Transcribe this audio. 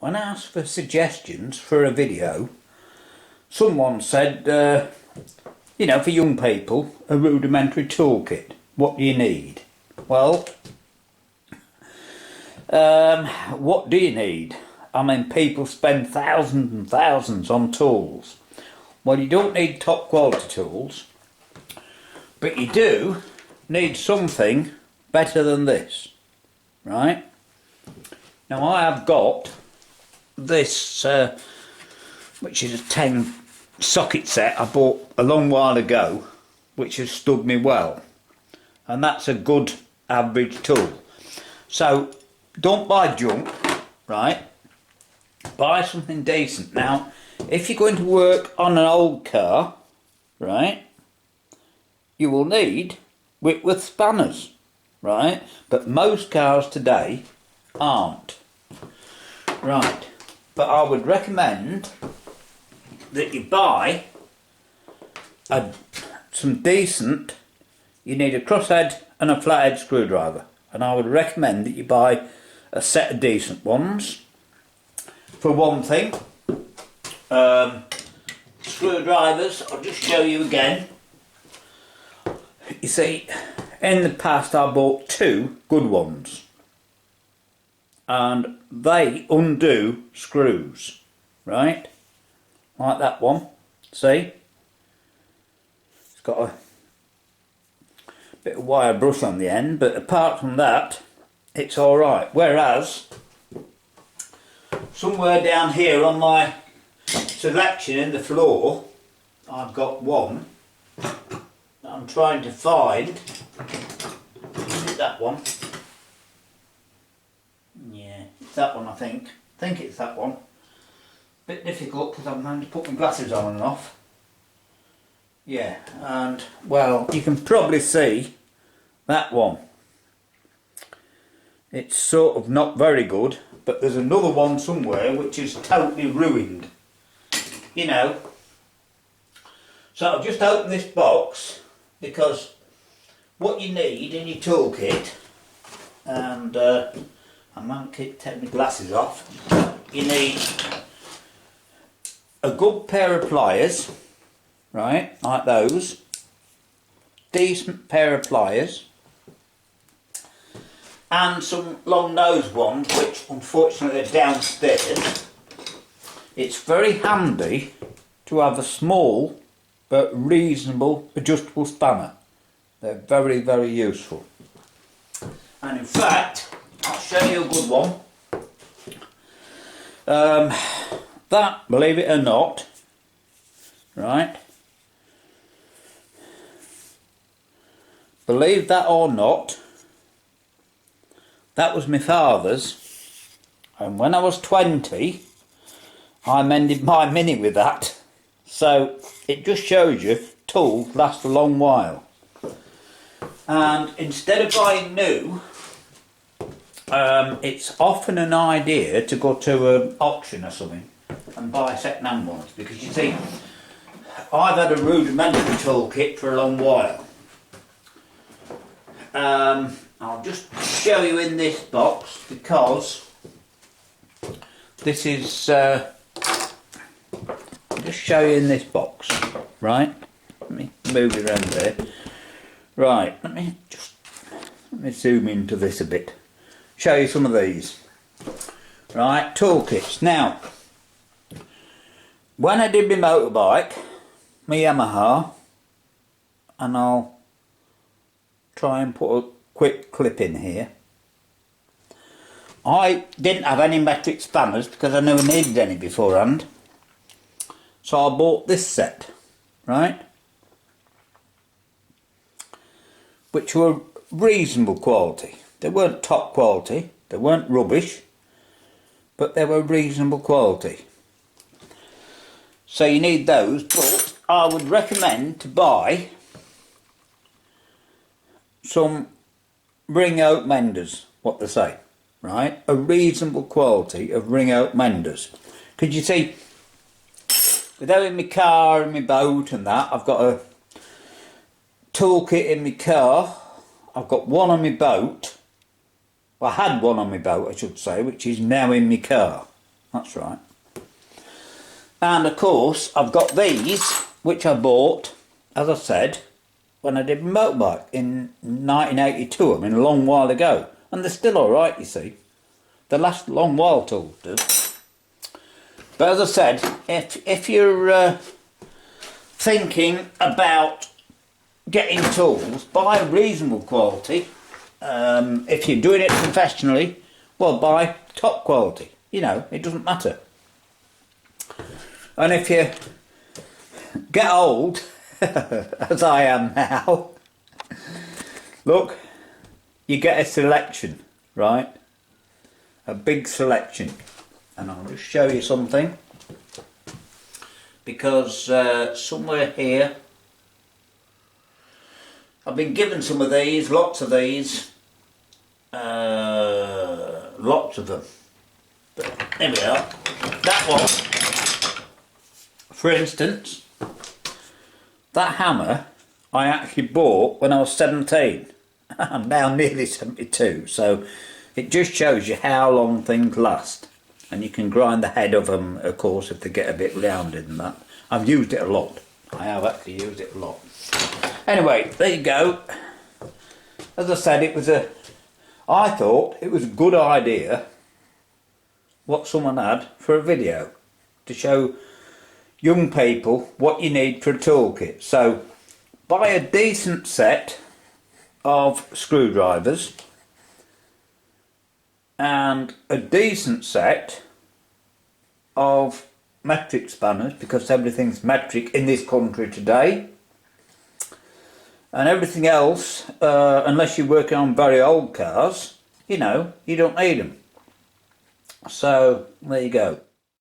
when I asked for suggestions for a video, someone said, for young people, a rudimentary toolkit. What do you need? Well, what do you need? I mean, people spend thousands and thousands on tools. Well, you don't need top quality tools, but you do need something better than this, right? Now, I have got this, which is a 10 socket set I bought a long while ago, which has stood me well, and that's a good average tool. So don't buy junk, right? Buy something decent. Now, if you're going to work on an old car, right, you will need Whitworth spanners, right? But most cars today aren't, right? But I would recommend that you buy some decent. You need a crosshead and a flathead screwdriver, and I would recommend that you buy a set of decent ones. For one thing, screwdrivers, I'll just show you again. You see, in the past I bought 2 good ones, and they undo screws, right? Like that one, see? It's got a bit of wire brush on the end, but apart from that, it's alright. Whereas, somewhere down here on my selection in the floor, I've got one that I'm trying to find. Is it that one? Yeah, it's that one, I think. I think it's that one. Bit difficult because I'm having to put my glasses on and off. Yeah, and well, you can probably see that one. It's sort of not very good, but there's another one somewhere which is totally ruined, you know. So I'll just open this box, because what you need in your toolkit, and I might take my glasses off, you need a good pair of pliers, right, like those, decent pair of pliers, and some long nosed ones, which unfortunately are downstairs. It's very handy to have a small but reasonable adjustable spanner. They're very, very useful. And in fact, I'll show you a good one. That, believe it or not, right, believe that or not, that was my father's, and when I was 20 I mended my Mini with that. So it just shows you tools last a long while. And instead of buying new, it's often an idea to go to an auction or something and buy second-hand ones, because you see, I've had a rudimentary toolkit for a long while. I'll just show you in this box, because this is I'll just show you in this box, right? Let me move it around there. Right, let me zoom into this a bit. Show you some of these. Right, toolkits. Now, when I did my motorbike, my Yamaha, and I'll try and put a quick clip in here, I didn't have any metric spanners because I never needed any beforehand. So I bought this set, right? Which were reasonable quality. They weren't top quality, they weren't rubbish, but they were reasonable quality. So you need those, but I would recommend to buy some ring out menders, what they say, right? A reasonable quality of ring out menders. Because you see, with having my car and my boat and that, I've got a toolkit in my car, I've got one on my boat. Well, I had one on my boat, I should say, which is now in my car, That's right. And of course, I've got these, which I bought, as I said, when I did my motorbike in 1982. I mean, a long while ago. And they're still alright, you see. They last a long while, tools do. But as I said, if you're thinking about getting tools, buy reasonable quality. If you're doing it professionally, well, buy top quality. You know, it doesn't matter. And if you get old, as I am now, look, you get a selection, right? A big selection. And I'll just show you something. Because somewhere here, I've been given some of these, lots of these, lots of them. But here we are. That one, for instance, that hammer I actually bought when I was 17. I'm now nearly 72, so it just shows you how long things last. And you can grind the head of them, of course, if they get a bit rounded and that. I've used it a lot. I have actually used it a lot. Anyway, there you go. As I said, I thought it was a good idea what someone had for a video to show young people what you need for a toolkit. So buy a decent set of screwdrivers and a decent set of metric spanners, because everything's metric in this country today. And everything else, unless you're working on very old cars, you know, you don't need them. So there you go.